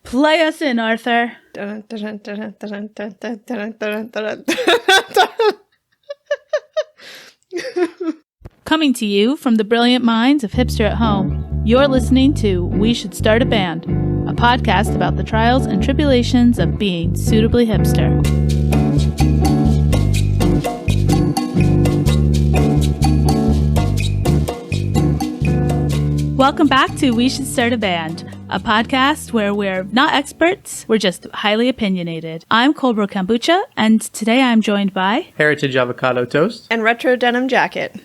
Play us in, Arthur. Coming to you from the brilliant minds of Hipster at Home, you're listening to We Should Start a Band, a podcast about the trials and tribulations of being suitably hipster. Welcome back to We Should Start a Band, a podcast where we're not experts, we're just highly opinionated. I'm Cobra Kombucha, and today I'm joined by Heritage Avocado Toast and Retro Denim Jacket.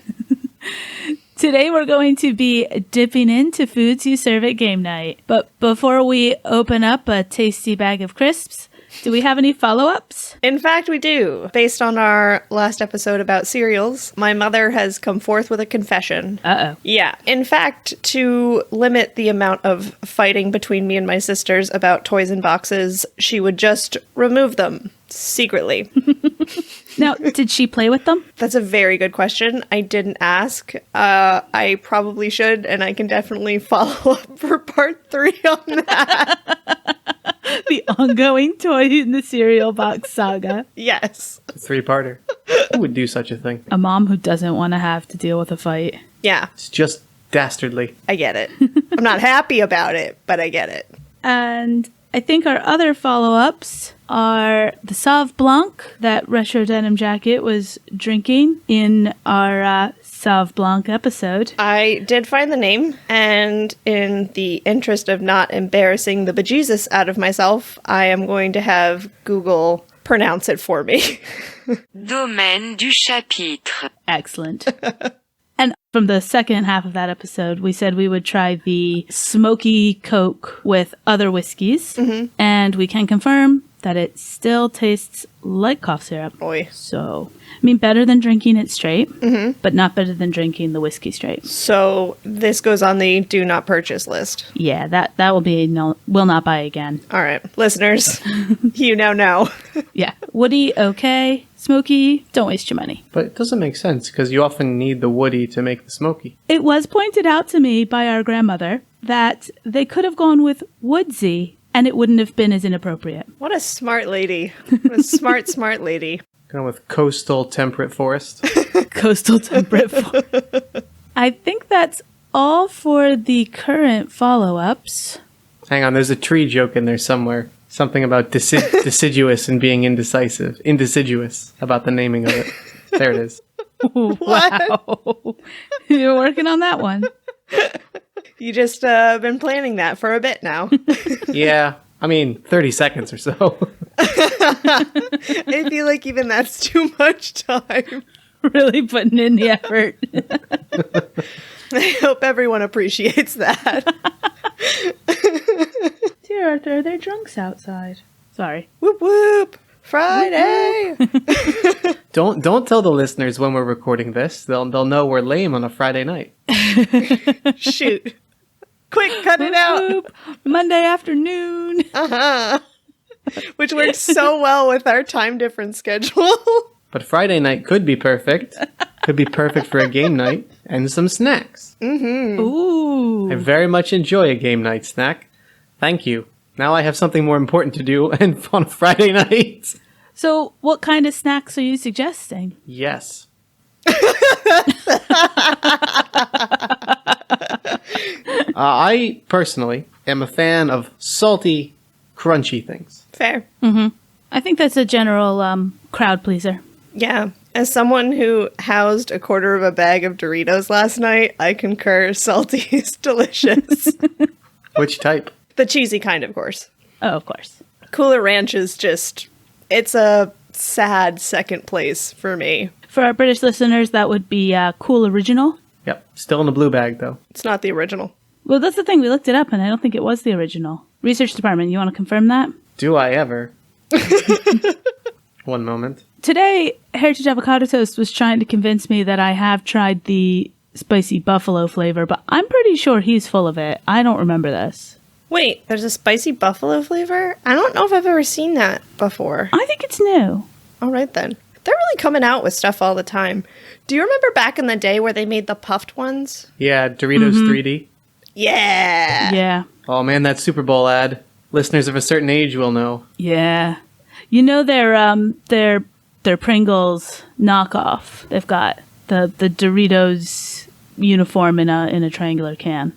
Today we're going to be dipping into foods you serve at game night. But before we open up a tasty bag of crisps, do we have any follow-ups? In fact, we do. Based on our last episode about cereals, my mother has come forth with a confession. Uh-oh. Yeah. In fact, to limit the amount of fighting between me and my sisters about toys and boxes, she would just remove them secretly. Now, did she play with them? That's a very good question. I didn't ask. I probably should, and I can definitely follow up for part 3 on that. The ongoing toy in the cereal box saga. Yes. A 3-parter. Who would do such a thing? A mom who doesn't want to have to deal with a fight. Yeah. It's just dastardly. I get it. I'm not happy about it, but I get it. And I think our other follow-ups are the Sauv Blanc that Retro Denim Jacket was drinking in our Sauv Blanc episode. I did find the name, and in the interest of not embarrassing the bejesus out of myself, I am going to have Google pronounce it for me. Domaine du chapitre. Excellent. And from the second half of that episode, we said we would try the smoky Coke with other whiskeys. Mm-hmm. And we can confirm that it still tastes like cough syrup. Boy. So, I mean, better than drinking it straight, but not better than drinking the whiskey straight. So this goes on the do not purchase list. Yeah, that will be no, will not buy again. All right. Listeners, you now know. Yeah. Woody, okay. Smoky, don't waste your money. But it doesn't make sense, because you often need the woody to make the smoky. It was pointed out to me by our grandmother that they could have gone with woodsy, and it wouldn't have been as inappropriate. What a smart lady. What a smart, smart lady. Going with coastal temperate forest. Coastal temperate forest. I think that's all for the current follow-ups. Hang on, there's a tree joke in there somewhere. Something about deciduous and being indecisive. Indeciduous about the naming of it. There it is. Wow. You're working on that one. You just been planning that for a bit now. Yeah, I mean, 30 seconds or so. I feel like even that's too much time. Really putting in the effort. I hope everyone appreciates that. Dear Arthur, they're drunks outside. Sorry. Whoop whoop! Friday! Don't tell the listeners when we're recording this. They'll know we're lame on a Friday night. Shoot. Quick, cut it out! Whoop. Monday afternoon. Uh-huh. Which works so well with our time difference schedule. But Friday night could be perfect. Could be perfect for a game night and some snacks. Mm-hmm. Ooh. I very much enjoy a game night snack. Thank you. Now I have something more important to do and on a Friday night. So, what kind of snacks are you suggesting? Yes. I personally am a fan of salty, crunchy things. Fair. Mm-hmm. I think that's a general crowd pleaser. Yeah. As someone who housed a quarter of a bag of Doritos last night, I concur. Salty is delicious. Which type? The cheesy kind, of course. Oh, of course. Cooler Ranch is just, it's a sad second place for me. For our British listeners, that would be Cool Original. Yep. Still in the blue bag, though. It's not the original. Well, that's the thing. We looked it up, and I don't think it was the original. Research department, you want to confirm that? Do I ever? One moment. Today, Heritage Avocado Toast was trying to convince me that I have tried the spicy buffalo flavor, but I'm pretty sure he's full of it. I don't remember this. Wait, there's a spicy buffalo flavor? I don't know if I've ever seen that before. I think it's new. All right, then. They're really coming out with stuff all the time. Do you remember back in the day where they made the puffed ones? Yeah, Doritos 3D. Yeah. Yeah. Oh man, that Super Bowl ad Listeners of a certain age will know. Yeah. You know their Pringles knockoff. They've got the Doritos uniform in a triangular can.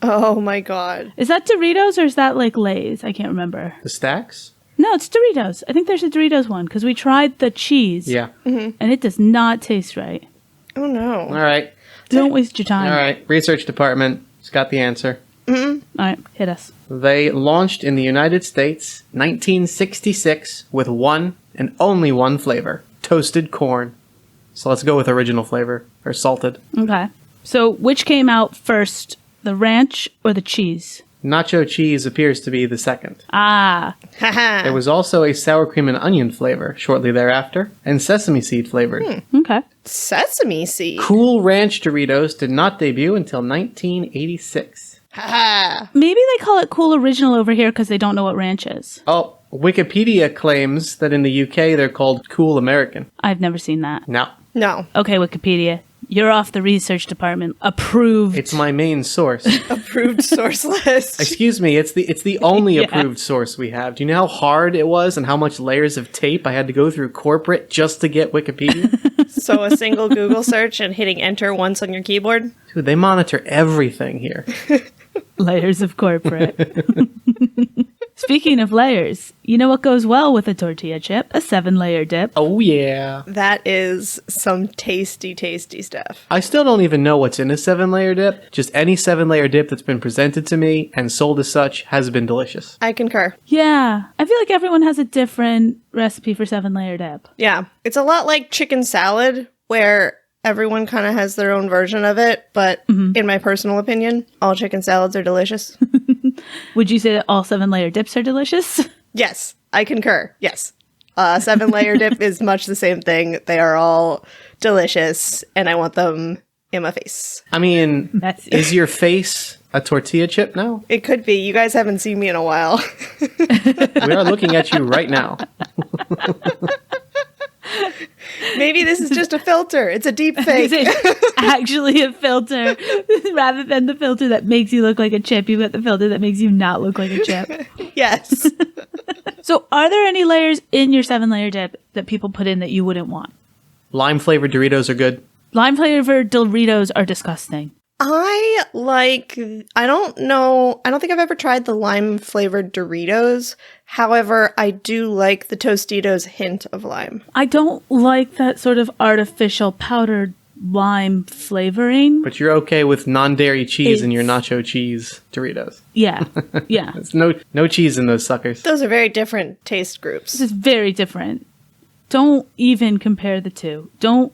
Oh my god. Is that Doritos or is that like Lay's? I can't remember. The stacks? No, it's Doritos. I think there's a Doritos one because we tried the cheese. Yeah. And it does not taste right. Oh no. All right. Don't waste your time. All right. Research department has got the answer. All right, hit us. They launched in the United States 1966 with one and only one flavor, toasted corn. So let's go with original flavor, or salted. Okay. So which came out first, the ranch or the cheese? Nacho cheese appears to be the second. Ah. Haha. There was also a sour cream and onion flavor shortly thereafter, and sesame seed flavored. Okay. Sesame seed. Cool Ranch Doritos did not debut until 1986. Haha. Maybe they call it Cool Original over here because they don't know what ranch is. Oh, Wikipedia claims that in the UK they're called Cool American. I've never seen that. No, No. Okay, Wikipedia. You're off the research department. Approved. it's my main source. Approved source list. Excuse me, it's the only Yeah. approved source we have. Do you know how hard it was and how much layers of tape I had to go through corporate just to get Wikipedia? So a single Google search and hitting enter once on your keyboard. Dude, they monitor everything here. Layers of corporate. Speaking of layers, you know what goes well with a tortilla chip? A 7-layer dip. Oh yeah. That is some tasty, tasty stuff. I still don't even know what's in a 7-layer dip. Just any 7-layer dip that's been presented to me and sold as such has been delicious. I concur. Yeah. I feel like everyone has a different recipe for 7-layer dip. Yeah. It's a lot like chicken salad, where everyone kind of has their own version of it, but in my personal opinion, all chicken salads are delicious. Would you say that all 7-layer dips are delicious? Yes, I concur. Yes. 7-layer dip is much the same thing. They are all delicious, and I want them in my face. I mean, Messy. is your face a tortilla chip now? It could be. You guys haven't seen me in a while. We are looking at you right now. Maybe this is just a filter. It's a deep fake. It's actually a filter. Rather than the filter that makes you look like a chip, you've got the filter that makes you not look like a chip. Yes. So are there any layers in your 7-layer dip that people put in that you wouldn't want? Lime flavored Doritos are good. Lime flavored Doritos are disgusting. I don't think I've ever tried the lime flavored Doritos. However, I do like the Tostitos hint of lime. I don't like that sort of artificial powdered lime flavoring. But you're okay with non-dairy cheese in your nacho cheese Doritos. Yeah. Yeah. There's no cheese in those suckers. Those are very different taste groups. This is very different. Don't even compare the two. Don't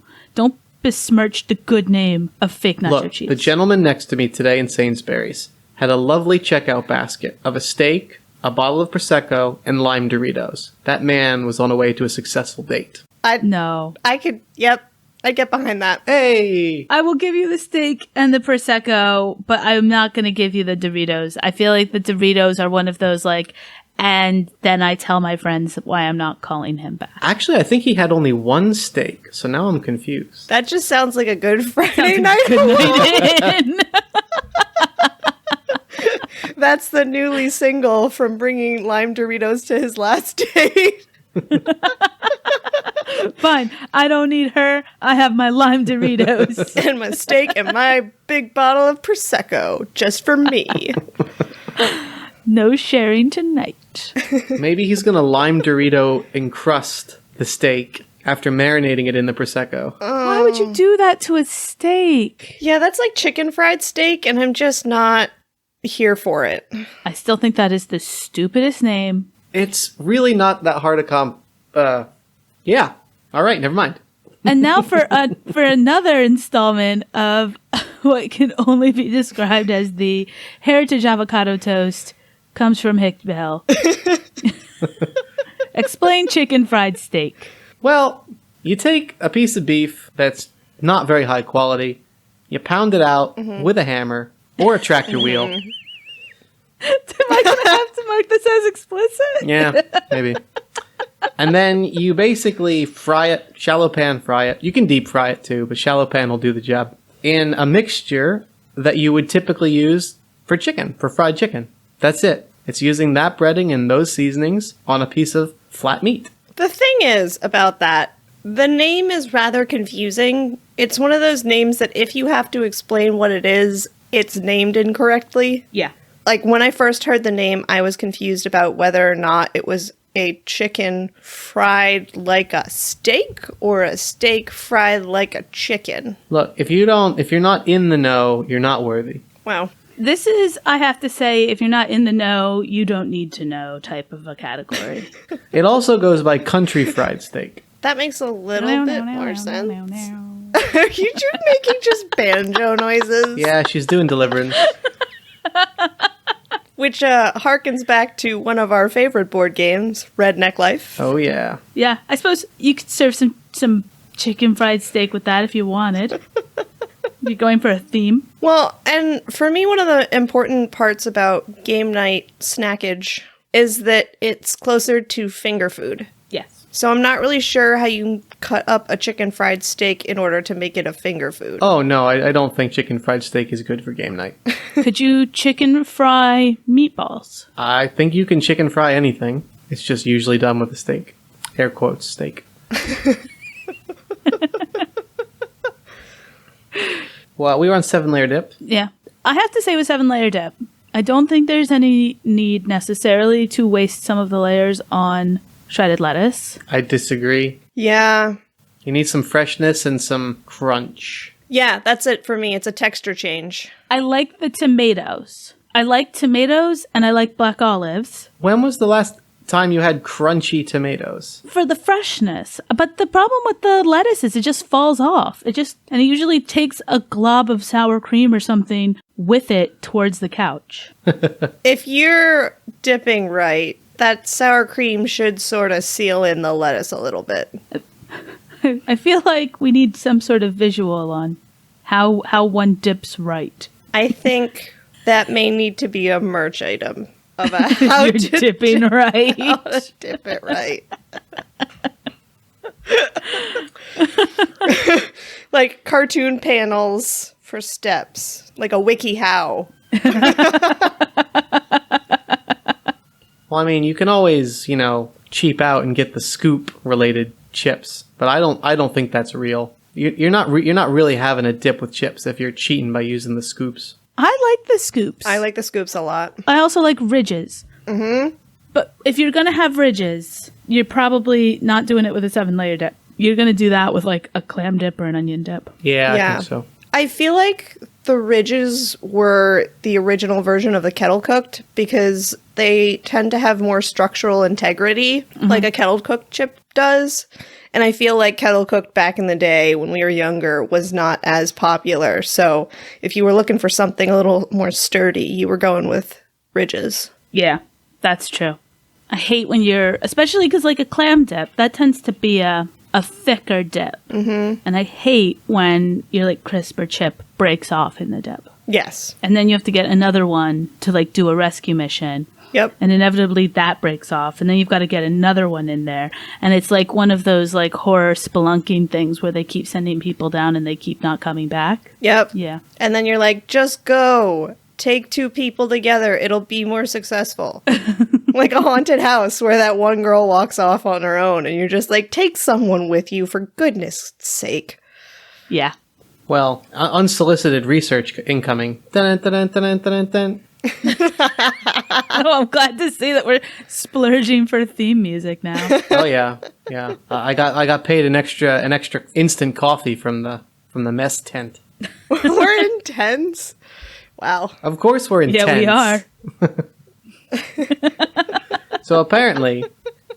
besmirch the good name of fake nacho Look, cheese. the gentleman next to me today in Sainsbury's had a lovely checkout basket of a steak, a bottle of Prosecco, and lime Doritos. That man was on a way to a successful date. No. I'd get behind that. Hey! I will give you the steak and the Prosecco, but I'm not going to give you the Doritos. I feel like the Doritos are one of those, like, and then I tell my friends why I'm not calling him back. Actually, I think he had only one steak, so now I'm confused. That just sounds like a good Friday Sounds night. good night in. That's the newly single from bringing lime Doritos to his last date. Fine. I don't need her. I have my lime Doritos. And my steak and my big bottle of Prosecco just for me. No sharing tonight. Maybe he's gonna lime Dorito encrust the steak after marinating it in the Prosecco. Why would you do that to a steak? Yeah, that's like chicken fried steak, and I'm just not here for it. I still think that is the stupidest name. It's really not that hard to yeah. All right, never mind. And now for another installment of what can only be described as the heritage avocado toast comes from Hickbell. Explain chicken fried steak. Well, you take a piece of beef that's not very high quality, you pound it out with a hammer or a tractor wheel. Am I going to have to mark this as explicit? Yeah, maybe. And then you basically fry it, shallow pan fry it. You can deep fry it too, but shallow pan will do the job. In a mixture that you would typically use for chicken, for fried chicken. That's it. It's using that breading and those seasonings on a piece of flat meat. The thing is about that, the name is rather confusing. It's one of those names that if you have to explain what it is, it's named incorrectly. Yeah. Like, when I first heard the name, I was confused about whether or not it was a chicken fried like a steak or a steak fried like a chicken. Look, if you're not in the know, you're not worthy. Wow. This is, I have to say, if you're not in the know, you don't need to know type of a category. It also goes by country fried steak. That makes a little bit more sense. Are you making just banjo noises? Yeah, she's doing Deliverance. Which harkens back to one of our favorite board games, Redneck Life. Oh, yeah. Yeah, I suppose you could serve some chicken fried steak with that if you wanted. You're going for a theme. Well, and for me, one of the important parts about game night snackage is that it's closer to finger food. Yes. So I'm not really sure how you cut up a chicken fried steak in order to make it a finger food. Oh, no, I don't think chicken fried steak is good for game night. Could you chicken fry meatballs? I think you can chicken fry anything. It's just usually done with a steak. Air quotes, steak. Well, we were on 7-layer dip. Yeah. I have to say with 7-layer dip, I don't think there's any need necessarily to waste some of the layers on shredded lettuce. I disagree. Yeah. You need some freshness and some crunch. Yeah, that's it for me. It's a texture change. I like the tomatoes. I like tomatoes and I like black olives. When was the last time you had crunchy tomatoes? For the freshness. But the problem with the lettuce is it just falls off. And it usually takes a glob of sour cream or something with it towards the couch. If you're dipping right, that sour cream should sort of seal in the lettuce a little bit. I feel like we need some sort of visual on how one dips right. I think that may need to be a merch item of a how You're to dipping right. How to dip it right. Like cartoon panels for steps, like a wiki how. Well, I mean, you can always, cheap out and get the scoop related chips, but I don't think that's real. You're not really having a dip with chips if you're cheating by using the scoops. I like the scoops. I like the scoops a lot. I also like ridges. Mm-hmm. But if you're going to have ridges, you're probably not doing it with a 7-layer dip. You're going to do that with like a clam dip or an onion dip. Yeah, I think so. I feel like the ridges were the original version of the kettle cooked because they tend to have more structural integrity, like a kettle cooked chip does. And I feel like kettle cooked back in the day when we were younger was not as popular. So if you were looking for something a little more sturdy, you were going with ridges. Yeah, that's true. I hate when especially because like a clam dip, that tends to be a thicker dip. Mm-hmm. And I hate when your like crisp or chip breaks off in the dip. Yes. And then you have to get another one to like do a rescue mission. Yep. And inevitably that breaks off. And then you've got to get another one in there. And it's like one of those like horror spelunking things where they keep sending people down and they keep not coming back. Yep. Yeah. And then you're like, just go. Take 2 people together. It'll be more successful. Like a haunted house where that one girl walks off on her own. And you're just like, take someone with you for goodness sake. Yeah. Well, unsolicited research incoming. Dun, dun, dun, dun, dun, dun. Oh, I'm glad to see that we're splurging for theme music now. Oh yeah. I got paid an extra instant coffee from the mess tent. We're intense. Wow. Of course we're intense. Yeah, we are. So apparently,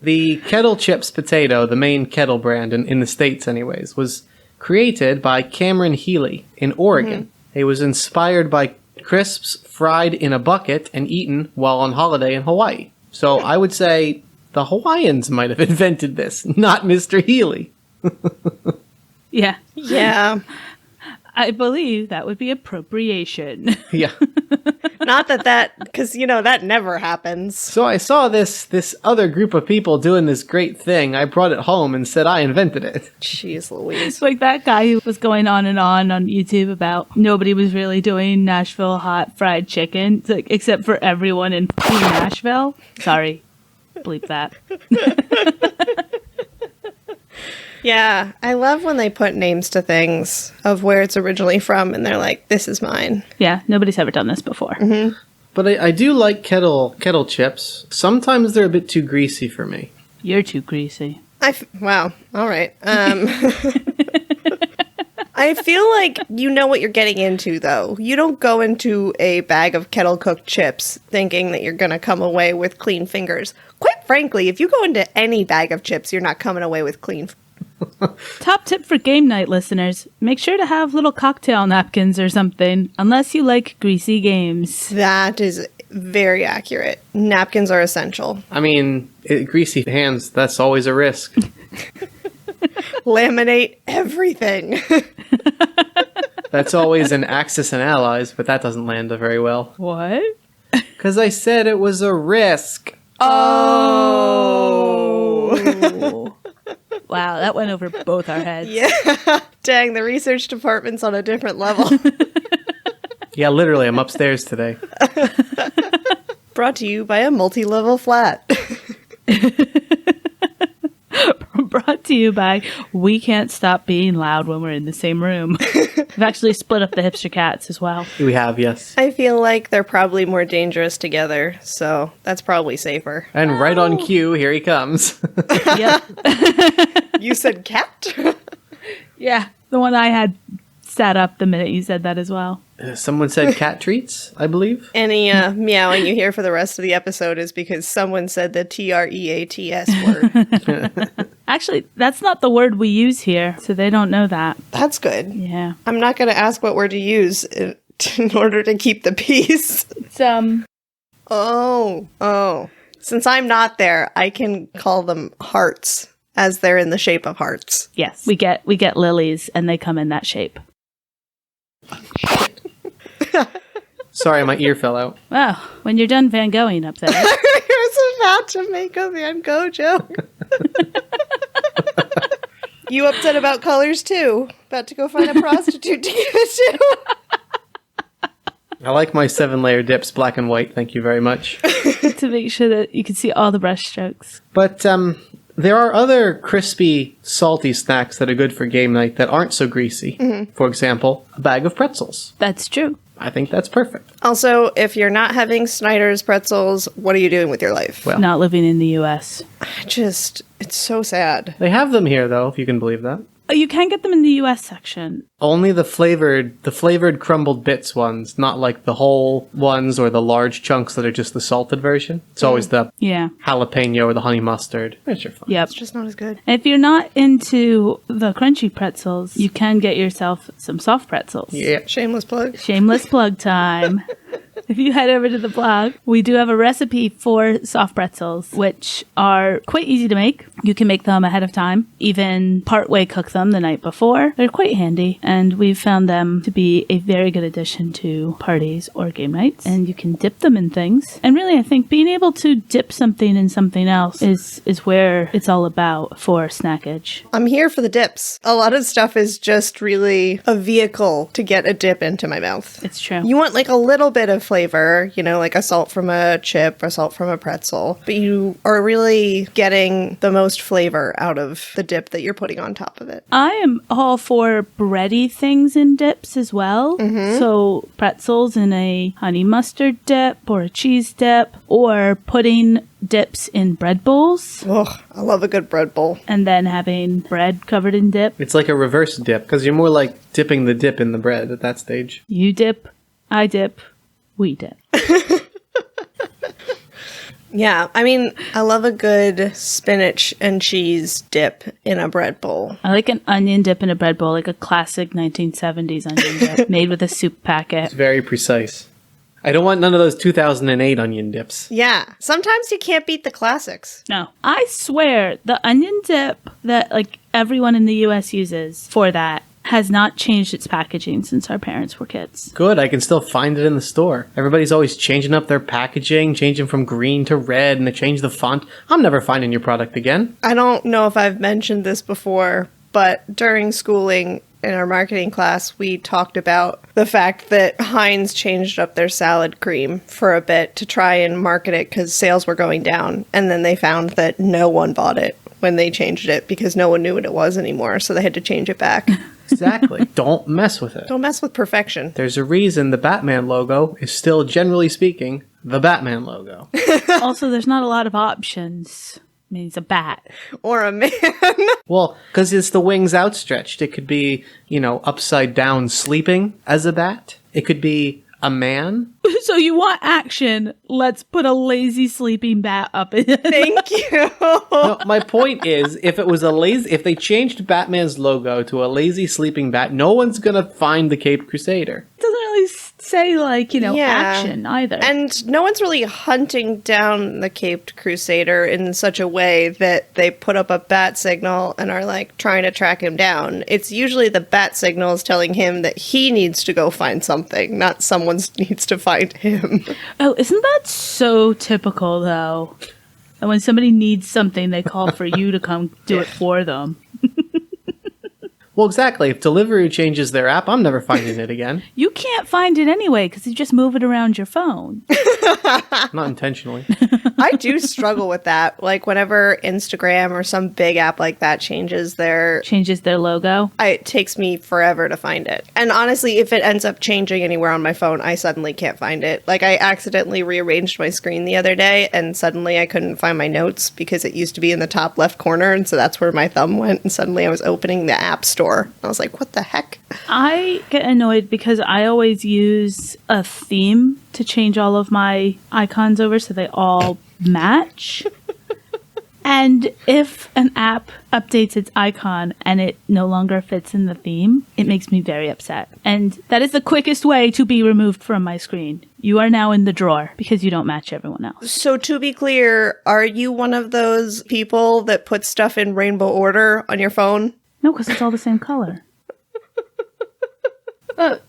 the Kettle Chips potato, the main Kettle brand in the States anyways, was created by Cameron Healy in Oregon. Mm-hmm. It was inspired by crisps fried in a bucket and eaten while on holiday in Hawaii. So I would say the Hawaiians might have invented this, not Mr. Healy. Yeah. Yeah. I believe that would be appropriation. Yeah. Not that, because, that never happens. So I saw this other group of people doing this great thing. I brought it home and said I invented it. Jeez Louise. It's like that guy who was going on YouTube about nobody was really doing Nashville hot fried chicken, it's like, except for everyone in Nashville. Sorry, bleep that. Yeah, I love when they put names to things of where it's originally from, and they're like, this is mine. Yeah, nobody's ever done this before. Mm-hmm. But I do like kettle chips. Sometimes they're a bit too greasy for me. You're too greasy. Wow, all right. I feel like you know what you're getting into, though. You don't go into a bag of kettle-cooked chips thinking that you're going to come away with clean fingers. Quite frankly, if you go into any bag of chips, you're not coming away with clean fingers. Top tip for game night listeners, make sure to have little cocktail napkins or something, unless you like greasy games. That is very accurate. Napkins are essential. I mean, greasy hands, that's always a risk. Laminate everything. That's always an Axis and Allies, but that doesn't land very well. What? Because I said it was a risk. Oh! Wow, that went over both our heads. Yeah. Dang, the research department's on a different level. Yeah, literally, I'm upstairs today. Brought to you by a multi-level flat. Brought to you by We Can't Stop Being Loud When We're in the Same Room. We've actually split up the hipster cats as well. We have, yes. I feel like they're probably more dangerous together, so that's probably safer. And right on cue, here he comes. Yep. You said cat? Yeah, the one I had sat up the minute you said that as well. Someone said cat treats, I believe. Any meowing you hear for the rest of the episode is because someone said the TREATS word. Actually, that's not the word we use here, so they don't know that. That's good. Yeah. I'm not going to ask what word to use in order to keep the peace. It's, Oh. Since I'm not there, I can call them hearts, as they're in the shape of hearts. yes, we get lilies, and they come in that shape. Sorry, my ear fell out. Well, when you're done Van Goghing up there. I was about to make a Van Gogh joke. You upset about colors, too? About to go find a prostitute to give it to? I like my 7-layer dips, black and white. Thank you very much. To make sure that you can see all the brush strokes. But there are other crispy, salty snacks that are good for game night that aren't so greasy. Mm-hmm. For example, a bag of pretzels. That's true. I think that's perfect. Also, if you're not having Snyder's pretzels, what are you doing with your life? Well, Not living in the U.S. It's so sad. they have them here, though, if you can believe that. Oh, you can get them in the U.S. section. Only the flavored crumbled bits ones, not like the whole ones or the large chunks that are just the salted version. It's always the Yeah. jalapeno or the honey mustard, which are fun. Yep. It's just not as good. If you're not into the crunchy pretzels, you can get yourself some soft pretzels. Yeah. Shameless plug. Shameless plug time. If you head over to the blog, we do have a recipe for soft pretzels, which are quite easy to make. You can make them ahead of time, even partway cook them the night before. They're quite handy, and we've found them to be a very good addition to parties or game nights. And you can dip them in things. And really, I think being able to dip something in something else is where it's all about for snackage. I'm here for the dips. A lot of stuff is just really a vehicle to get a dip into my mouth. It's true. You want like a little bit of flavor, like a salt from a chip or salt from a pretzel, but you are really getting the most flavor out of the dip that you're putting on top of it. I am all for bready things in dips as well. Mm-hmm. So pretzels in a honey mustard dip or a cheese dip, or putting dips in bread bowls Ugh, I love a good bread bowl. and then having bread covered in dip. It's like a reverse dip, because you're more like dipping the dip in the bread at that stage. You dip, I dip, we dip. Yeah, I mean, I love a good spinach and cheese dip in a bread bowl. I like an onion dip in a bread bowl, like a classic 1970s onion dip made with a soup packet. It's very precise. I don't want none of those 2008 onion dips. Yeah, sometimes you can't beat the classics. No, I swear the onion dip that like everyone in the US uses for that has not changed its packaging since our parents were kids. Good, I can still find it in the store. Everybody's always changing up their packaging, changing from green to red, and they change the font. I'm never finding your product again. I don't know if I've mentioned this before, but during schooling in our marketing class, we talked about the fact that Heinz changed up their salad cream for a bit to try and market it because sales were going down. And then they found that no one bought it when they changed it because no one knew what it was anymore. So they had to change it back. Exactly. Don't mess with it. Don't mess with perfection. There's a reason the Batman logo is still, generally speaking, the Batman logo. Also, there's not a lot of options. I mean, it's a bat. Or a man. Well, because it's the wings outstretched. It could be, upside down sleeping as a bat. It could be a man. So you want action? Let's put a lazy sleeping bat up in it. Thank you. No, my point is, if they changed Batman's logo to a lazy sleeping bat, no one's gonna find the Caped Crusader. It doesn't really say, action either. And no one's really hunting down the Caped Crusader in such a way that they put up a bat signal and are, trying to track him down. It's usually the bat signal is telling him that he needs to go find something, not someone needs to find him. Oh, isn't that so typical, though? And when somebody needs something, they call for you to come do it for them. Well, exactly. If Deliveroo changes their app, I'm never finding it again. You can't find it anyway because you just move it around your phone. Not intentionally. I do struggle with that. Whenever Instagram or some big app like that changes their logo. It takes me forever to find it. And honestly, if it ends up changing anywhere on my phone, I suddenly can't find it. I accidentally rearranged my screen the other day and suddenly I couldn't find my notes because it used to be in the top left corner. And so that's where my thumb went. And suddenly I was opening the app store. I was like, what the heck? I get annoyed because I always use a theme to change all of my icons over so they all match. And if an app updates its icon and it no longer fits in the theme, it makes me very upset. And that is the quickest way to be removed from my screen. You are now in the drawer because you don't match everyone else. So to be clear, are you one of those people that put stuff in rainbow order on your phone? No, because it's all the same color.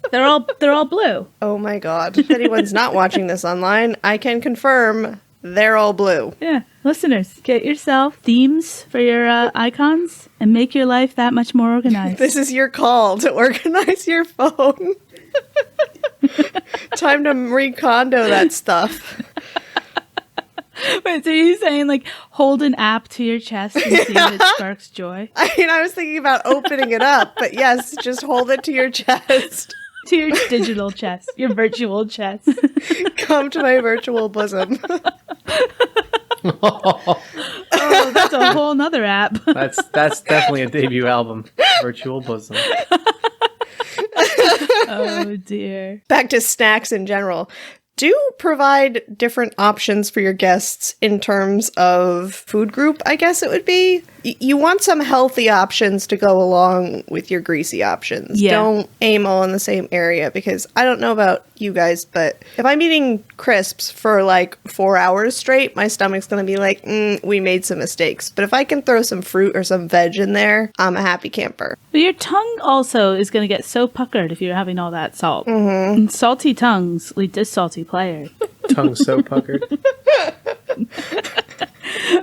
They're all blue. Oh my god. If anyone's not watching this online, I can confirm they're all blue. Yeah. Listeners, get yourself themes for your icons and make your life that much more organized. This is your call to organize your phone. Time to recondo that stuff. Wait, so you're saying hold an app to your chest and see if it sparks joy? I was thinking about opening it up, but yes, just hold it to your chest. To your digital chest, your virtual chest. Come to my virtual bosom. Oh, that's a whole nother app. That's definitely a debut album. Virtual Bosom. Oh, dear. Back to snacks in general. Do provide different options for your guests in terms of food group, I guess it would be. You want some healthy options to go along with your greasy options. Yeah. Don't aim all in the same area because I don't know about you guys, but if I'm eating crisps for 4 hours straight, my stomach's going to be like, we made some mistakes. But if I can throw some fruit or some veg in there, I'm a happy camper. But your tongue also is going to get so puckered if you're having all that salt. Mm-hmm. And salty tongues lead to salty players. Tongue so puckered.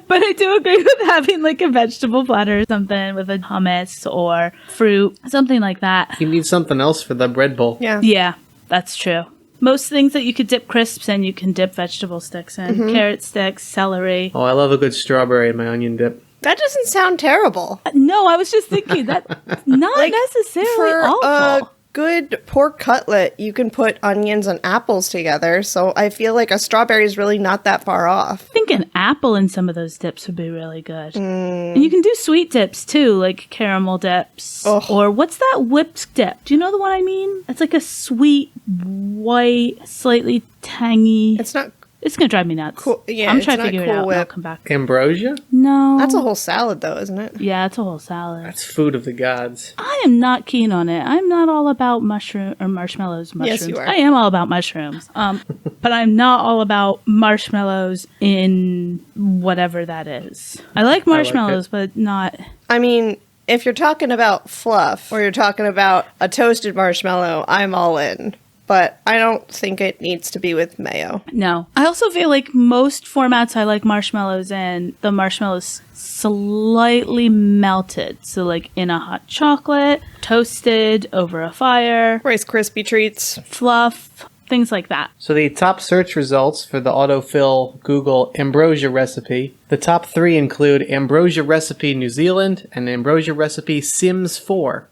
But I do agree with having a vegetable platter or something with a hummus or fruit, something like that. You need something else for the bread bowl. Yeah. Yeah, that's true. Most things that you could dip crisps in, you can dip vegetable sticks in. Mm-hmm. Carrot sticks, celery. Oh, I love a good strawberry in my onion dip. That doesn't sound terrible. No, I was just thinking that's not necessarily for awful. Good pork cutlet, you can put onions and apples together, so I feel like a strawberry is really not that far off. I think an apple in some of those dips would be really good. And you can do sweet dips too, like caramel dips. Ugh. Or what's that whipped dip? Do you know the one I mean? It's like a sweet, white, slightly tangy. It's not It's going to drive me nuts. cool. Yeah, I'm it's trying to not figure it Cool out and I'll Whip. come back. Ambrosia? No. That's a whole salad, though, isn't it? Yeah, it's a whole salad. That's food of the gods. I am not keen on it. I'm not all about mushroom or marshmallows. Mushrooms. Yes, you are. I am all about mushrooms. But I'm not all about marshmallows in whatever that is. I like marshmallows, but not. I mean, if you're talking about fluff or you're talking about a toasted marshmallow, I'm all in. But I don't think it needs to be with mayo. No. I also feel like most formats I like marshmallows in, the marshmallow's slightly melted. So like in a hot chocolate, toasted over a fire, Rice Krispie treats. fluff, things like that. So the top search results for the autofill Google ambrosia recipe, the top 3 include ambrosia recipe New Zealand and ambrosia recipe Sims 4.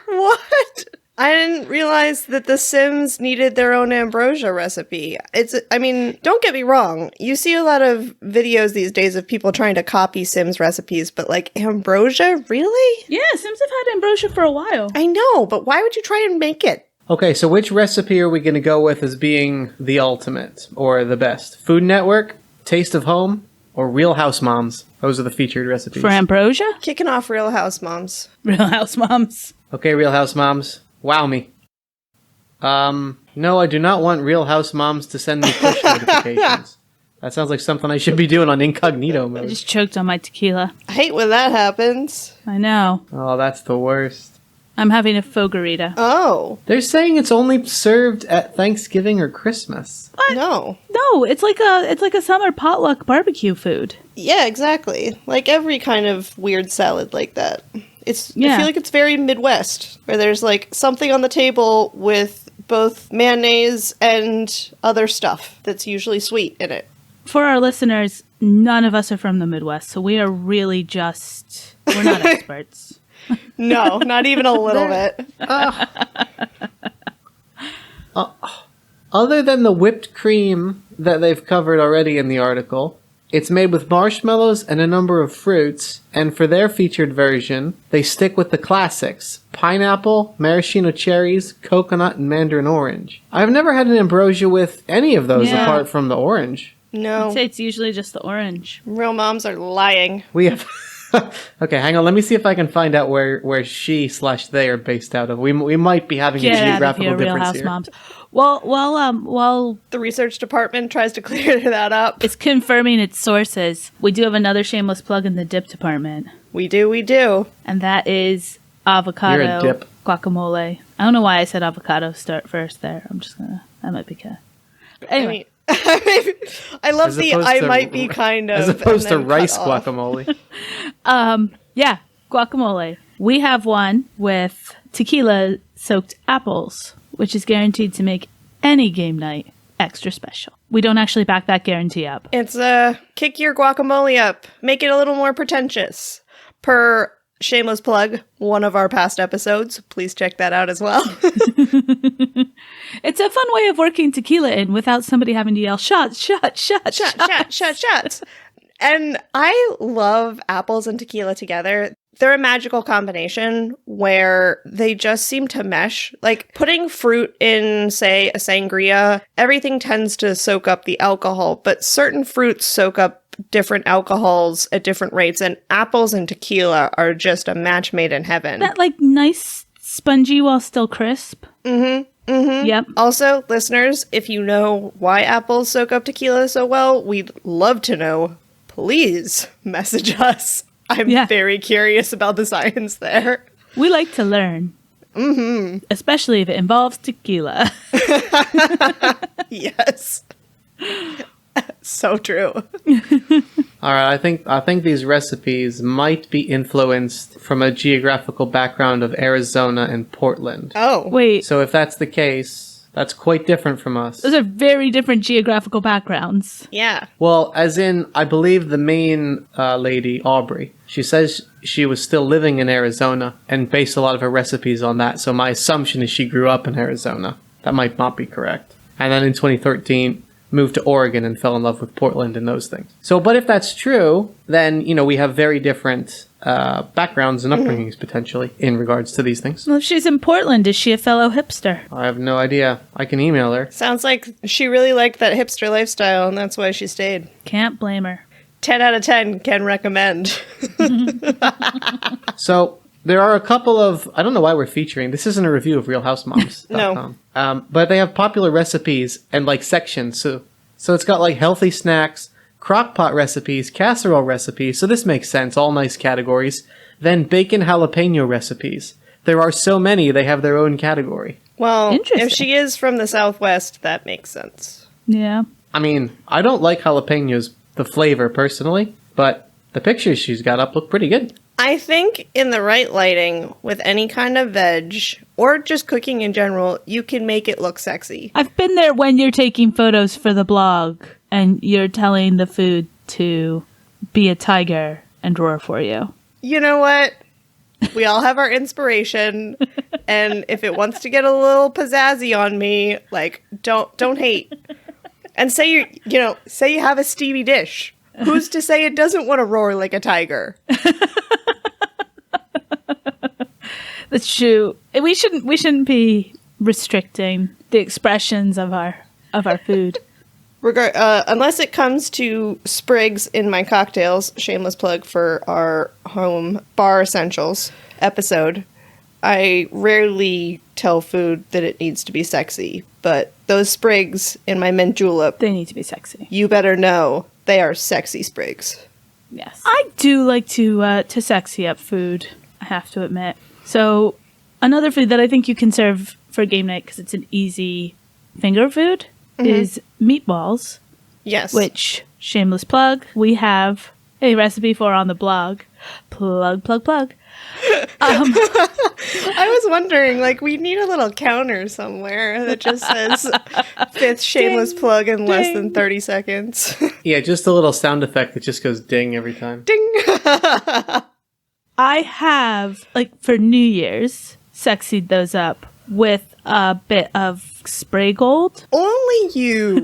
What? I didn't realize that the Sims needed their own ambrosia recipe. Don't get me wrong. You see a lot of videos these days of people trying to copy Sims recipes, but like ambrosia? Really? Yeah, Sims have had ambrosia for a while. I know, but why would you try and make it? Okay, so which recipe are we going to go with as being the ultimate or the best? Food Network, Taste of Home, or Real House Moms? Those are the featured recipes. For ambrosia? Kicking off Real House Moms. Real House Moms. Okay, Real House Moms. Wow me. No, I do not want Real House Moms to send me push notifications. That sounds like something I should be doing on incognito I mode. just choked on my tequila. I hate when that happens. I know. Oh, that's the worst. I'm having a fogarita. Oh, They're saying it's only served at Thanksgiving or Christmas. no. No, it's like a summer potluck barbecue food. Yeah, exactly. Like every kind of weird salad like that. I Yeah. feel like it's very Midwest, where there's like something on the table with both mayonnaise and other stuff that's usually sweet in it. For our listeners, none of us are from the Midwest, so we are really we're not experts. No, not even a little bit. Other than the whipped cream that they've covered already in the article, it's made with marshmallows and a number of fruits, and for their featured version, they stick with the classics: pineapple, maraschino cherries, coconut, and mandarin orange. I've never had an ambrosia with any of those Yeah. apart from the orange. No, I'd say it's usually just the orange. real moms are lying. We have... Okay, hang on. Let me see if I can find out where she/they are based out of. We might be having a Get out of geographical here, Real difference House here. Moms. While The research department tries to clear that up. it's confirming its sources, we do have another shameless plug in the dip department, We do. and that is avocado You're a dip. guacamole. I don't know why I said avocado start first there. That might be good. Anyway. I love As the opposed I to- might be kind of. As opposed to and then rice cut off. guacamole. Yeah, guacamole. We have one with tequila soaked apples, which is guaranteed to make any game night extra special. We don't actually back that guarantee up. It's kick your guacamole up, make it a little more pretentious. Per shameless plug, one of our past episodes. Please check that out as well. It's a fun way of working tequila in without somebody having to yell, shots, shots, shots, Shots. And I love apples and tequila together. They're a magical combination where they just seem to mesh. Like putting fruit in, say, a sangria, everything tends to soak up the alcohol, but certain fruits soak up different alcohols at different rates, and apples and tequila are just a match made in heaven. That like nice spongy while still crisp. Yep. Also, listeners, if you know why apples soak up tequila so well, we'd love to know. Please message us. I'm Yeah. very curious about the science there. We like to learn. Especially if it involves tequila. Yes. So true. All right, I think these recipes might be influenced from a geographical background of Arizona and Portland. Oh. Wait, So if that's the case, that's quite different from us. those are very different geographical backgrounds. Yeah. Well, as in, I believe the main lady, Aubrey, she says she was still living in Arizona and based a lot of her recipes on that. So my assumption is she grew up in Arizona. That might not be correct. And then in 2013, moved to Oregon and fell in love with Portland and those things. So, but if that's true, then, we have very different backgrounds and upbringings potentially in regards to these things. Well, if she's in Portland, is she a fellow hipster? I have no idea. I can email her. Sounds like she really liked that hipster lifestyle, and that's why she stayed. Can't blame her. 10 out of 10 can recommend. So there are a couple of, I don't know why we're featuring, this isn't a review of realhousemoms.com. No. But they have popular recipes and like sections. So it's got like healthy snacks, crockpot recipes, casserole recipes, so this makes sense, all nice categories. Then bacon jalapeno recipes. There are so many, they have their own category. Well, Interesting. if she is from the Southwest, that makes sense. Yeah. I mean, I don't like jalapenos, the flavor, personally, but the pictures she's got up look pretty good. I think in the right lighting, with any kind of veg, or just cooking in general, you can make it look sexy. I've been there when you're taking photos for the blog and you're telling the food to be a tiger and roar for you. You know what? We all have our inspiration, and if it wants to get a little pizzazzy on me, like, don't hate. And say you have a steamy dish. Who's to say it doesn't want to roar like a tiger? That's true. We shouldn't be restricting the expressions of our food. Unless it comes to sprigs in my cocktails, shameless plug for our home bar essentials episode, I rarely tell food that it needs to be sexy, but those sprigs in my mint julep, They need to be sexy. you better know they are sexy sprigs. Yes. I do like to sexy up food, I have to admit. So another food that I think you can serve for game night because it's an easy finger food is meatballs, Yes. which, shameless plug, we have a recipe for on the blog. Plug. I was wondering, like, we need a little counter somewhere that just says fifth shameless plug in less than 30 seconds. Yeah, just a little sound effect that just goes ding every time. Ding! I have, like, for New Year's, sexied those up with a bit of spray gold. Only you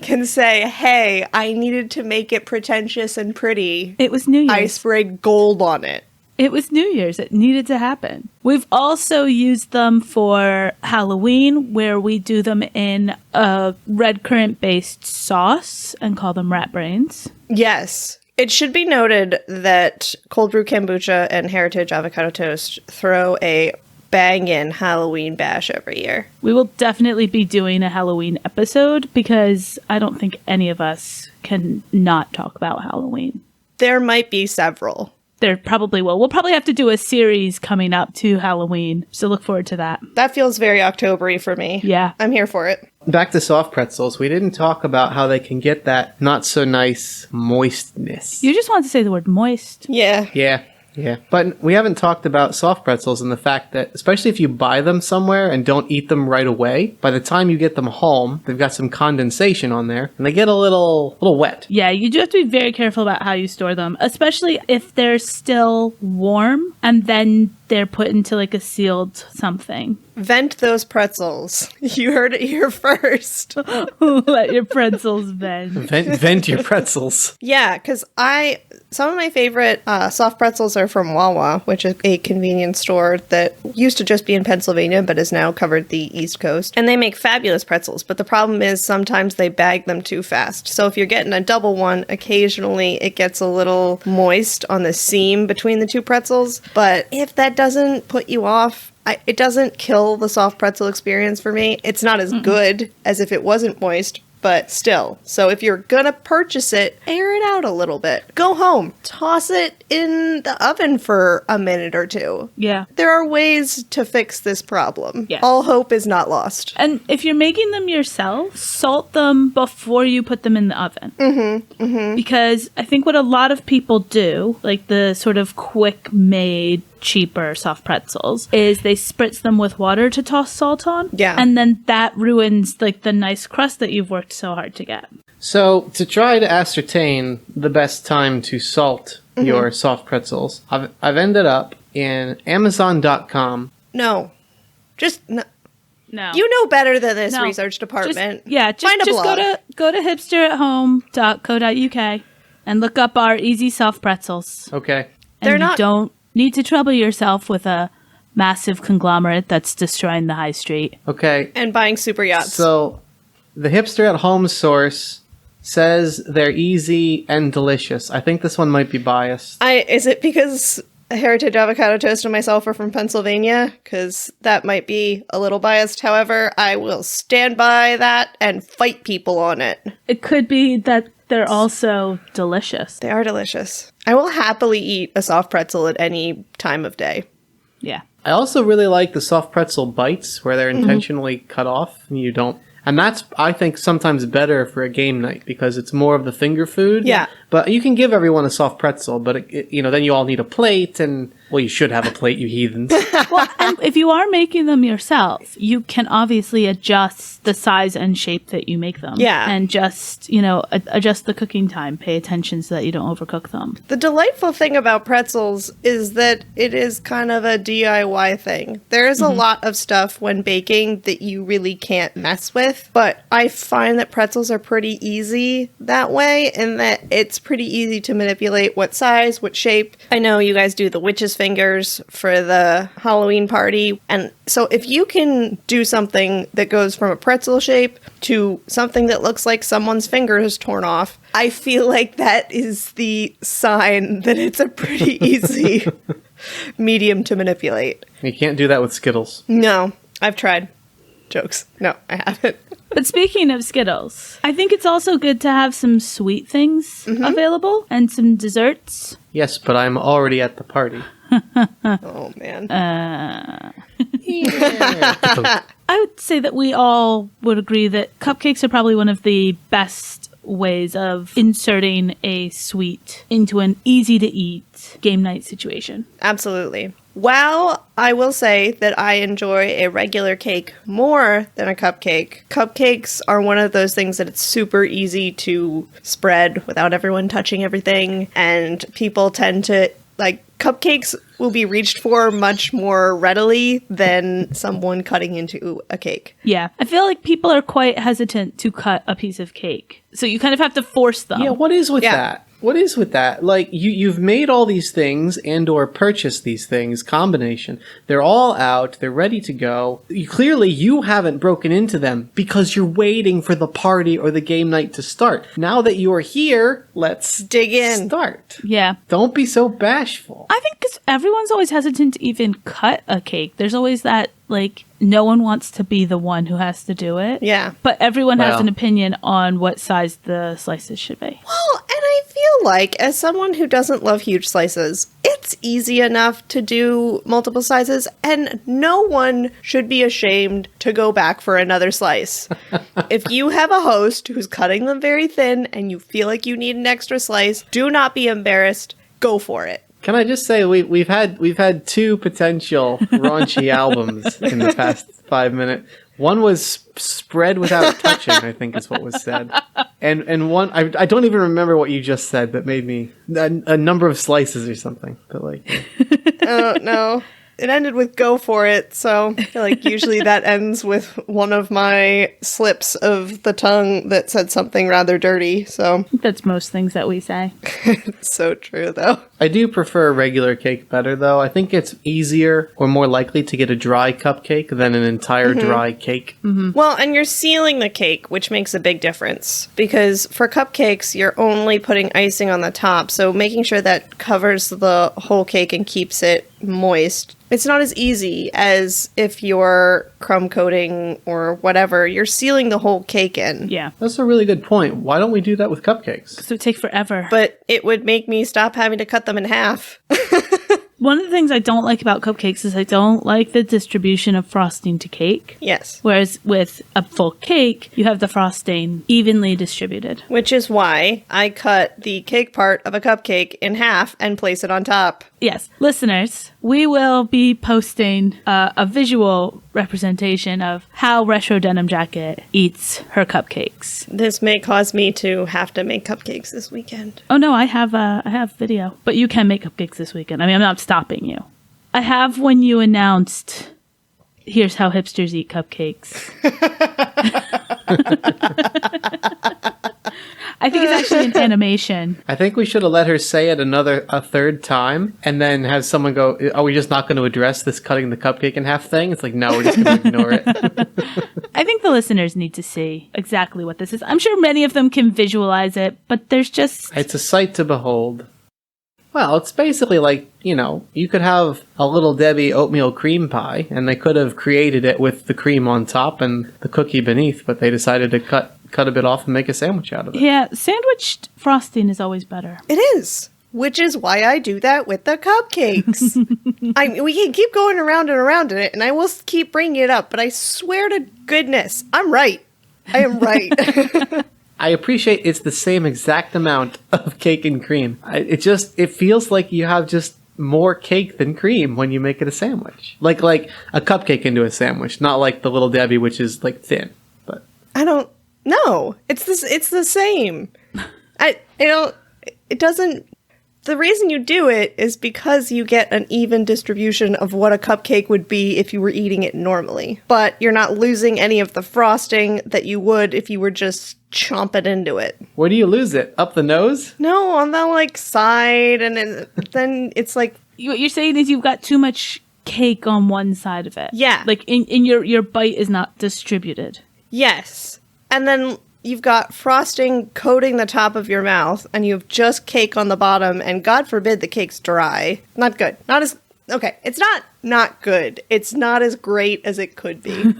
can say, hey, I needed to make it pretentious and pretty. It was New Year's. I sprayed gold on it. It was New Year's. It needed to happen. We've also used them for Halloween, where we do them in a red currant-based sauce and call them rat brains. Yes. It should be noted that cold brew kombucha and heritage avocado toast throw a bang-in Halloween bash every year. We will definitely be doing a Halloween episode because I don't think any of us can not talk about Halloween. There might be several. There probably will. We'll probably have to do a series coming up to Halloween, so look forward to that. That feels very October-y for me. Yeah. I'm here for it. Back to soft pretzels, we didn't talk about how they can get that not so nice moistness. You just wanted to say the word moist. Yeah. Yeah. But we haven't talked about soft pretzels and the fact that, especially if you buy them somewhere and don't eat them right away, by the time you get them home, they've got some condensation on there and they get a little wet. Yeah, you do have to be very careful about how you store them, especially if they're still warm and then they're put into like a sealed something. Vent those pretzels. You heard it here first. Let your pretzels vent. Vent your pretzels. Yeah, because some of my favorite soft pretzels are from Wawa, which is a convenience store that used to just be in Pennsylvania, but has now covered the East Coast. And they make fabulous pretzels, but the problem is sometimes they bag them too fast. So if you're getting a double one, occasionally it gets a little moist on the seam between the two pretzels. But if that doesn't put you off, it doesn't kill the soft pretzel experience for me. It's not as good as if it wasn't moist, but still. So if you're gonna purchase it, air it out a little bit. Go home. Toss it in the oven for a minute or two. Yeah. There are ways to fix this problem. Yes. All hope is not lost. And if you're making them yourself, salt them before you put them in the oven. Because I think what a lot of people do, like the sort of quick made, cheaper soft pretzels, is they spritz them with water to toss salt on. Yeah. And then that ruins like the nice crust that you've worked so hard to get. So, to try to ascertain the best time to salt your soft pretzels, I've ended up in Amazon.com. No. Just, no. No. You know better than this No. research department. Just go to hipsterathome.co.uk and look up our easy soft pretzels. Okay. And They're you not- don't need to trouble yourself with a massive conglomerate that's destroying the high street. Okay. And buying super yachts. So, the Hipster at Home source says they're easy and delicious. I think this one might be biased. Is it because Heritage Avocado Toast and myself are from Pennsylvania? Because that might be a little biased. However, I will stand by that and fight people on it. It could be that They're also delicious. They are delicious. I will happily eat a soft pretzel at any time of day. Yeah. I also really like the soft pretzel bites where they're intentionally cut off and you don't. And that's, I think, sometimes better for a game night because it's more of the finger food. Yeah. But you can give everyone a soft pretzel, but, then you all need a plate and, well, you should have a plate, you heathens. Well, and if you are making them yourself, you can obviously adjust the size and shape that you make them. Yeah. And just, adjust the cooking time. Pay attention so that you don't overcook them. The delightful thing about pretzels is that it is kind of a DIY thing. There is a lot of stuff when baking that you really can't mess with, but I find that pretzels are pretty easy that way and that it's pretty easy to manipulate what size, what shape. I know you guys do the witch's fingers for the Halloween party, and so if you can do something that goes from a pretzel shape to something that looks like someone's finger is torn off, I feel like that is the sign that it's a pretty easy medium to manipulate. You can't do that with Skittles. No, I've tried. Jokes. No, I haven't. But speaking of Skittles, I think it's also good to have some sweet things available and some desserts. Yes, but I'm already at the party. Oh, man. I would say that we all would agree that cupcakes are probably one of the best ways of inserting a sweet into an easy-to-eat game night situation. Absolutely. While I will say that I enjoy a regular cake more than a cupcake, cupcakes are one of those things that it's super easy to spread without everyone touching everything, and people tend to, cupcakes will be reached for much more readily than someone cutting into a cake. Yeah. I feel like people are quite hesitant to cut a piece of cake. So you kind of have to force them. Yeah, what is with that? What is with that? Like, you've made all these things and or purchased these things, combination. They're all out. They're ready to go. Clearly, you haven't broken into them because you're waiting for the party or the game night to start. Now that you're here, let's dig in. Start. Yeah. Don't be so bashful. I think because everyone's always hesitant to even cut a cake. There's always that, no one wants to be the one who has to do it. Yeah. But everyone has Well. an opinion on what size the slices should be. Well, and I feel like, as someone who doesn't love huge slices, it's easy enough to do multiple sizes, and no one should be ashamed to go back for another slice. If you have a host who's cutting them very thin and you feel like you need an extra slice, do not be embarrassed. Go for it. Can I just say we've had two potential raunchy albums in the past 5 minutes. One was spread without touching, I think is what was said. And one, I don't even remember what you just said that made me, a number of slices or something. But Oh, no. It ended with go for it, so I feel like usually that ends with one of my slips of the tongue that said something rather dirty, so. That's most things that we say. It's so true, though. I do prefer regular cake better, though. I think it's easier or more likely to get a dry cupcake than an entire dry cake. Well, and you're sealing the cake, which makes a big difference. Because for cupcakes, you're only putting icing on the top, so making sure that covers the whole cake and keeps it moist. It's not as easy as if you're crumb coating or whatever. You're sealing the whole cake in. Yeah. That's a really good point. Why don't we do that with cupcakes? So it would take forever. But it would make me stop having to cut them in half. One of the things I don't like about cupcakes is I don't like the distribution of frosting to cake. Yes. Whereas with a full cake, you have the frosting evenly distributed. Which is why I cut the cake part of a cupcake in half and place it on top. Yes, listeners, we will be posting a visual representation of how Retro Denim Jacket eats her cupcakes. This may cause me to have to make cupcakes this weekend. Oh no, I have video, but you can make cupcakes this weekend. I mean, I'm not stopping you. I have when you announced, here's how hipsters eat cupcakes. I think it's actually an animation. I think we should have let her say it a third time, and then have someone go, are we just not going to address this cutting the cupcake in half thing? It's like, no, we're just going to ignore it. I think the listeners need to see exactly what this is. I'm sure many of them can visualize it, but there's just... It's a sight to behold. Well, it's basically like, you could have a Little Debbie oatmeal cream pie, and they could have created it with the cream on top and the cookie beneath, but they decided to cut cut a bit off and make a sandwich out of it. Yeah, sandwiched frosting is always better. It is. Which is why I do that with the cupcakes. We can keep going around and around in it, and I will keep bringing it up, but I swear to goodness, I'm right. I am right. I appreciate it's the same exact amount of cake and cream. It feels like you have just more cake than cream when you make it a sandwich. Like a cupcake into a sandwich, not like the Little Debbie, which is like thin. But I don't know. It's the same. It doesn't. The reason you do it is because you get an even distribution of what a cupcake would be if you were eating it normally. But you're not losing any of the frosting that you would if you were just chomping into it. Where do you lose it? Up the nose? No, on the side, and then it's like... What you're saying is you've got too much cake on one side of it. Yeah. Like in your bite is not distributed. Yes. And then you've got frosting coating the top of your mouth, and you have just cake on the bottom, and God forbid the cake's dry. Not good. Not as... Okay, it's not good. It's not as great as it could be.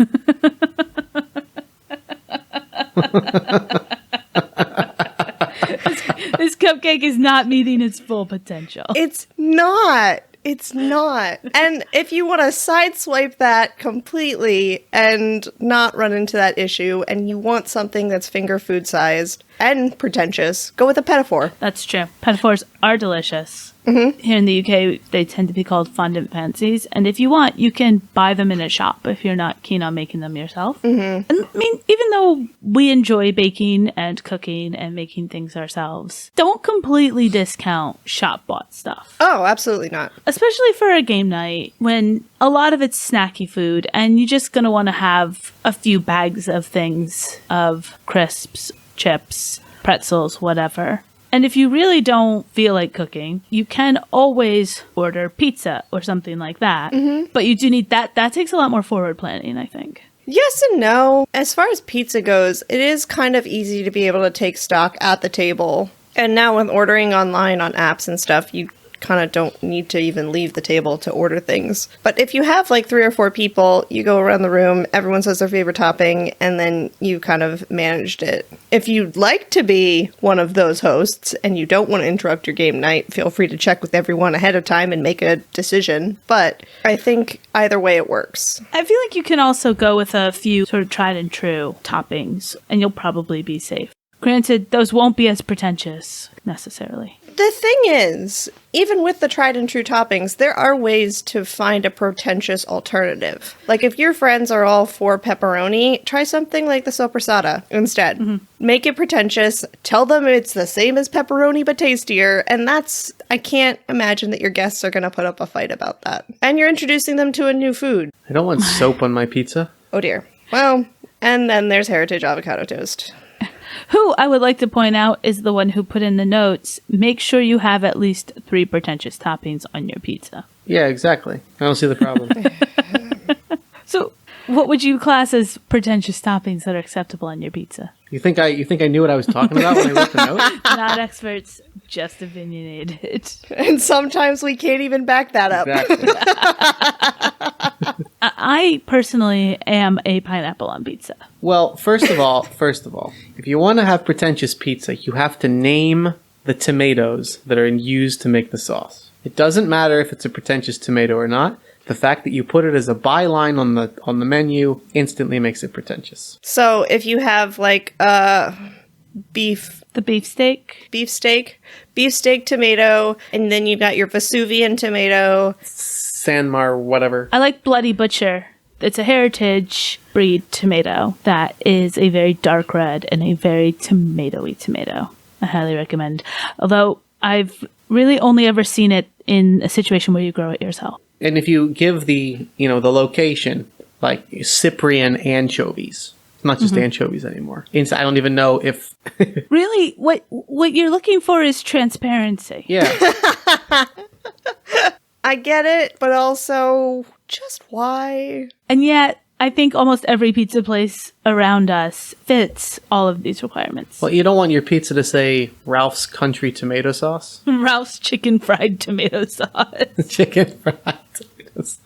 This cupcake is not meeting its full potential. It's not. It's not. And if you want to sideswipe that completely and not run into that issue, and you want something that's finger food sized and pretentious, go with a pedophore. That's true. Pedophores are delicious. Mm-hmm. Here in the UK, they tend to be called fondant fancies. And if you want, you can buy them in a shop if you're not keen on making them yourself. Mm-hmm. And I mean, even though we enjoy baking and cooking and making things ourselves, don't completely discount shop-bought stuff. Oh, absolutely not. Especially for a game night when a lot of it's snacky food and you're just going to want to have a few bags of things, of crisps, chips, pretzels, whatever. And if you really don't feel like cooking, you can always order pizza or something like that. Mm-hmm. But you do need that. That takes a lot more forward planning, I think. Yes and no. As far as pizza goes, it is kind of easy to be able to take stock at the table. And now with ordering online on apps and stuff, you kind of don't need to even leave the table to order things. But if you have 3 or 4 people, you go around the room, everyone says their favorite topping, and then you kind of managed it. If you'd like to be one of those hosts and you don't want to interrupt your game night, feel free to check with everyone ahead of time and make a decision. But I think either way it works. I feel like you can also go with a few sort of tried and true toppings, and you'll probably be safe. Granted, those won't be as pretentious, necessarily. The thing is, even with the tried and true toppings, there are ways to find a pretentious alternative. Like if your friends are all for pepperoni, try something like the soppressata instead. Mm-hmm. Make it pretentious, tell them it's the same as pepperoni but tastier, and I can't imagine that your guests are going to put up a fight about that. And you're introducing them to a new food. I don't want soap on my pizza. Oh dear. Well, and then there's heritage avocado toast. Who, I would like to point out, is the one who put in the notes, make sure you have at least 3 pretentious toppings on your pizza. Yeah, exactly. I don't see the problem. So, what would you class as pretentious toppings that are acceptable on your pizza? You think I knew what I was talking about when I wrote the note? Not experts, just opinionated. And sometimes we can't even back that up. Exactly. I personally am a pineapple on pizza. Well, first of all, if you want to have pretentious pizza, you have to name the tomatoes that are used to make the sauce. It doesn't matter if it's a pretentious tomato or not. The fact that you put it as a byline on the menu instantly makes it pretentious. So if you have beef... The beefsteak? Beefsteak tomato, and then you got your Vesuvian tomato. Sanmar, whatever. I like Bloody Butcher. It's a heritage breed tomato that is a very dark red and a very tomatoey tomato. I highly recommend. Although I've really only ever seen it in a situation where you grow it yourself. And if you give the location, like Cyprian anchovies, it's not just anchovies anymore. I don't even know if... Really? What you're looking for is transparency. Yeah. I get it, but also, just why? And yet, I think almost every pizza place around us fits all of these requirements. Well, you don't want your pizza to say Ralph's Country Tomato Sauce? Ralph's Chicken Fried Tomato Sauce. Chicken Fried Tomatoes.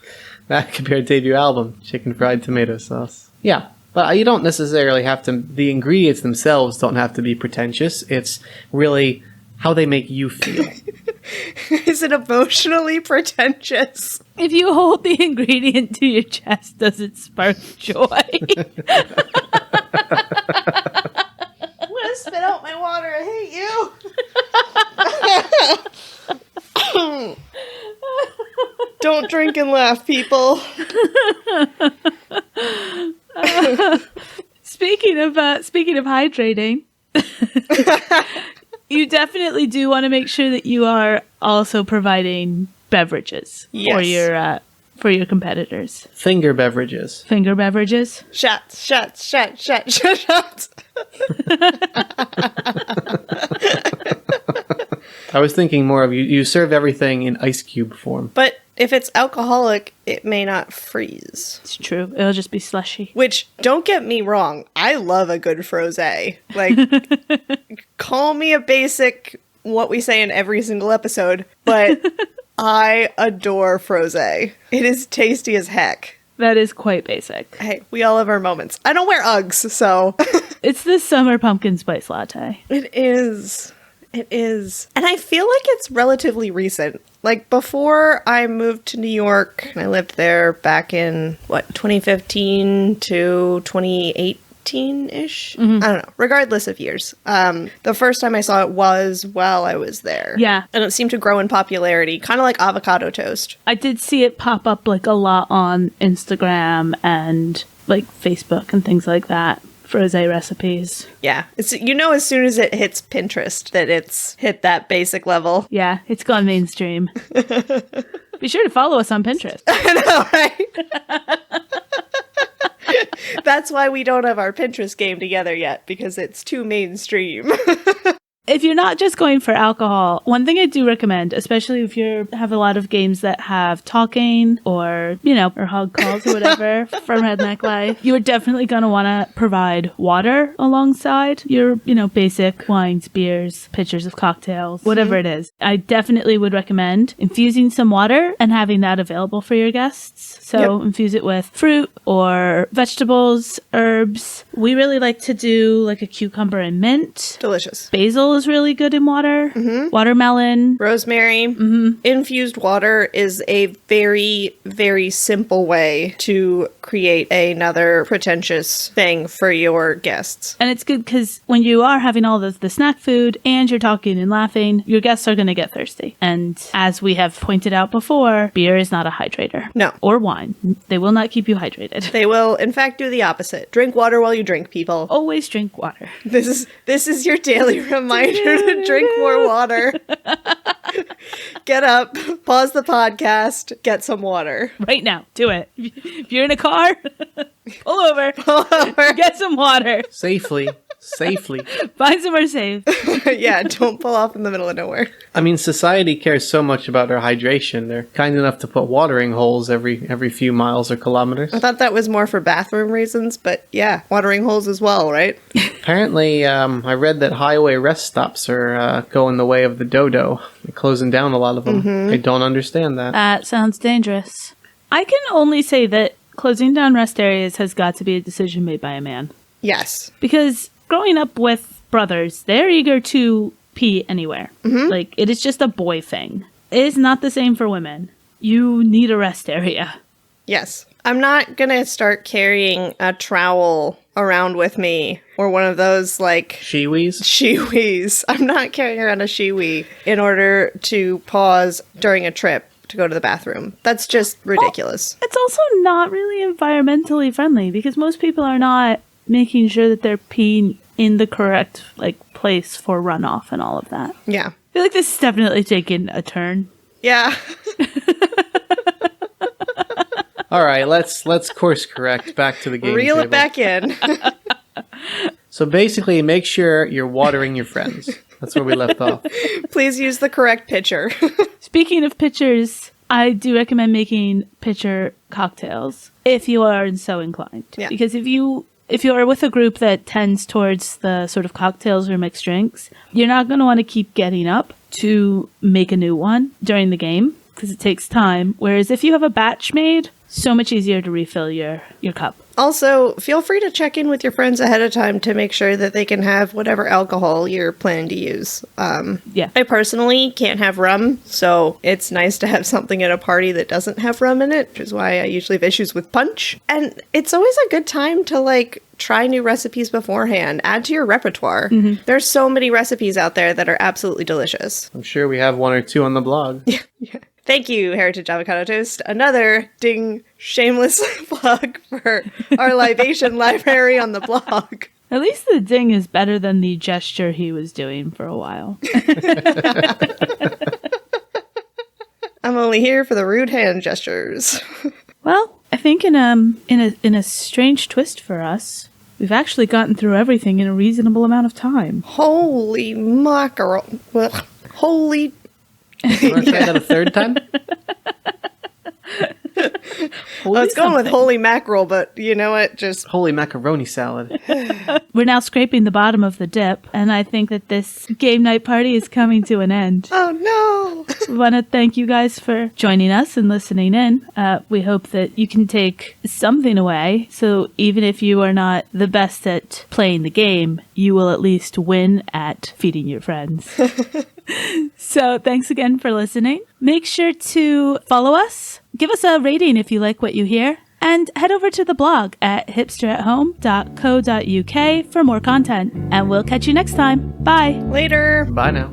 That could be our debut album, Chicken Fried Tomato Sauce. Yeah. But you don't necessarily have to, the ingredients themselves don't have to be pretentious. It's really how they make you feel. Is it emotionally pretentious? If you hold the ingredient to your chest, does it spark joy? I'm gonna spit out my water. I hate you. Don't drink and laugh, people. Speaking of hydrating, you definitely do want to make sure that you are also providing beverages for your competitors. Finger beverages. Finger beverages. Shots. I was thinking more of you serve everything in ice cube form. But if it's alcoholic, it may not freeze. It's true. It'll just be slushy. Which, don't get me wrong, I love a good frosé. Like, call me a basic, what we say in every single episode, but I adore frosé. It is tasty as heck. That is quite basic. Hey, we all have our moments. I don't wear Uggs, so... It's the summer pumpkin spice latte. It is. It is. And I feel like it's relatively recent. Like, before I moved to New York, and I lived there back in, 2015 to 2018-ish? I don't know. Regardless of years. The first time I saw it was while I was there. Yeah. And it seemed to grow in popularity, kind of like avocado toast. I did see it pop up like a lot on Instagram and like Facebook and things like that. Frosé recipes. Yeah. It's, as soon as it hits Pinterest that it's hit that basic level. Yeah, it's gone mainstream. Be sure to follow us on Pinterest. I know, right? That's why we don't have our Pinterest game together yet, because it's too mainstream. If you're not just going for alcohol, one thing I do recommend, especially if you have a lot of games that have talking or, or hug calls or whatever from Redneck Life, you are definitely going to want to provide water alongside your, basic wines, beers, pitchers of cocktails, whatever it is. I definitely would recommend infusing some water and having that available for your guests. So infuse it with fruit or vegetables, herbs. We really like to do like a cucumber and mint. Delicious. Basil is really good in water. Watermelon. Rosemary. Infused water is a very, very simple way to create another pretentious thing for your guests. And it's good because when you are having all the snack food and you're talking and laughing, your guests are going to get thirsty. And as we have pointed out before, beer is not a hydrator. No. Or wine. They will not keep you hydrated. They will, in fact, do the opposite. Drink water while you drink, people. Always drink water. This is your daily reminder to drink more water. Get up, pause the podcast, get some water. Right now. Do it. If you're in a car, pull over. Get some water. Safely. Find somewhere safe. Yeah, don't pull off in the middle of nowhere. I mean, society cares so much about our hydration. They're kind enough to put watering holes every few miles or kilometers. I thought that was more for bathroom reasons, but yeah, watering holes as well, right? Apparently, I read that highway rest stops are going the way of the dodo. They're closing down a lot of them. I don't understand that. That sounds dangerous. I can only say that closing down rest areas has got to be a decision made by a man. Yes. Because growing up with brothers, they're eager to pee anywhere. Like, it is just a boy thing. It is not the same for women. You need a rest area. Yes. I'm not gonna start carrying a trowel around with me or one of those, like... Shiwis? Shiwis. I'm not carrying around a shiwi in order to pause during a trip to go to the bathroom. That's just ridiculous. It's also not really environmentally friendly because most people are not making sure that they're peeing in the correct place for runoff and all of that. Yeah. I feel like this is definitely taking a turn. Yeah. All right, let's course correct back to the game Reel table. it back in. So basically, make sure you're watering your friends. That's where we left off. Please use the correct pitcher. Speaking of pitchers, I do recommend making pitcher cocktails if you are so inclined. Yeah. Because if you are with a group that tends towards the sort of cocktails or mixed drinks, you're not going to want to keep getting up to make a new one during the game because it takes time. Whereas if you have a batch made, so much easier to refill your cup. Also, feel free to check in with your friends ahead of time to make sure that they can have whatever alcohol you're planning to use. Yeah. I personally can't have rum, so it's nice to have something at a party that doesn't have rum in it, which is why I usually have issues with punch. And it's always a good time to, like, try new recipes beforehand. Add to your repertoire. There's so many recipes out there that are absolutely delicious. I'm sure we have one or two on the blog. Yeah. Thank you, Heritage Avocado Toast. Another shameless plug for our libation library on the blog. At least the ding is better than the gesture he was doing for a while. I'm only here for the rude hand gestures. Well, I think in a strange twist for us, we've actually gotten through everything in a reasonable amount of time. Holy mackerel. Well, holy... You want to try that a third time? I was going with holy mackerel, but you know what? Just Holy macaroni salad. We're now scraping the bottom of the dip, and I think that this game night party is coming to an end. oh no. We want to thank you guys for joining us and listening in. We hope that you can take something away, so even if you are not the best at playing the game, you will at least win at feeding your friends. So thanks again for listening. Make sure to follow us, give us a rating if you like what you hear, and head over to the blog at hipsterathome.co.uk for more content. And we'll catch you next time. Bye. Later. Bye now.